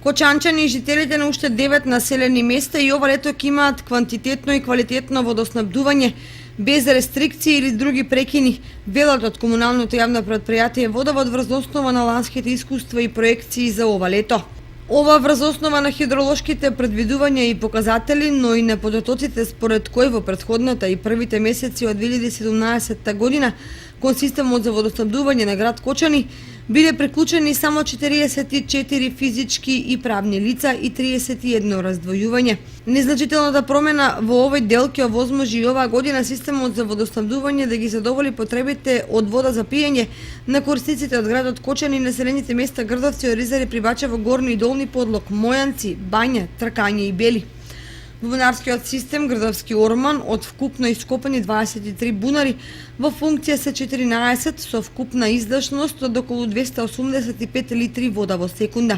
Кочанчани и жителите на уште 9 населени места и ова лето ќе имаат квантитетно и квалитетно водоснабдување без рестрикции или други прекини, велат од комуналното јавно претпријатие Водовод врз основа на ланските искуства и проекции за ова лето. Ова врз основа на хидролошките предвидувања и показатели, но и на податоците според кои во претходната и првите месеци од 2017 година кон системот за водоснабдување на град Кочани биле приклучени само 44 физички и правни лица и 31 раздвојување. Незначителната промена во овој дел ќе овозможи и оваа година системот за водоснабдување да ги задоволи потребите од вода за пиење на корисниците од градот Кочани и населените места Грдовци, Оризари, Прибачево, Горни и Долни Подлог, Мојанци, Бања, Тркање и Бели. Во бунарскиот систем Грдовски Орман од вкупно ископани 23 бунари во функција се 14 со вкупна издашност од околу 285 литри вода во секунда.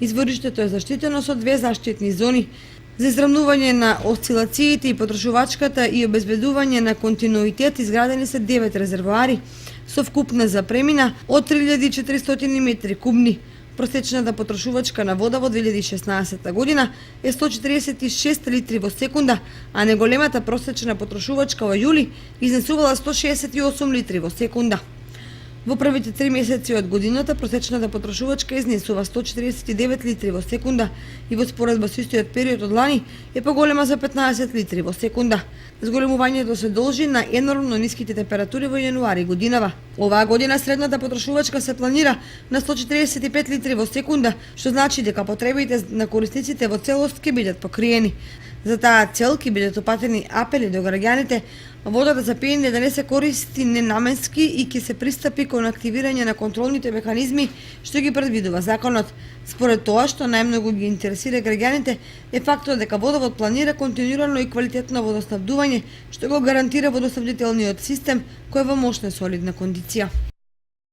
Извориштето е заштитено со 2 заштитни зони за изравнување на осцилациите и потрошувачката и обезбедување на континуитет. Изградени се 9 резервоари со вкупна запремина од 3400 метри кубни. Просечната потрошувачка на вода во 2016 година е 146 литри во секунда, а неголемата просечна потрошувачка во јули изнесувала 168 литри во секунда. Во првите 3 месеци од годината просечната потрошувачка изнесува 149 литри во секунда и во споредба со истиот период од лани е поголема за 15 литри во секунда. Зголемувањето се должи на енормно ниските температури во јануари годинава. Оваа година средната потрошувачка се планира на 145 литри во секунда, што значи дека потребите на корисниците во целост ќе бидат покриени. За таа цел ќе бидат опатени апели до граѓаните водата за пиење да не се користи ненаменски и ќе се пристапи кон активирање на контролните механизми што ги предвидува законот. Според тоа што најмногу ги интересира граѓаните е фактот дека Водовод планира континуирано и квалитетно водоснабдување што го гарантира водоснабдителниот систем кој е во мощна солидна кондиција.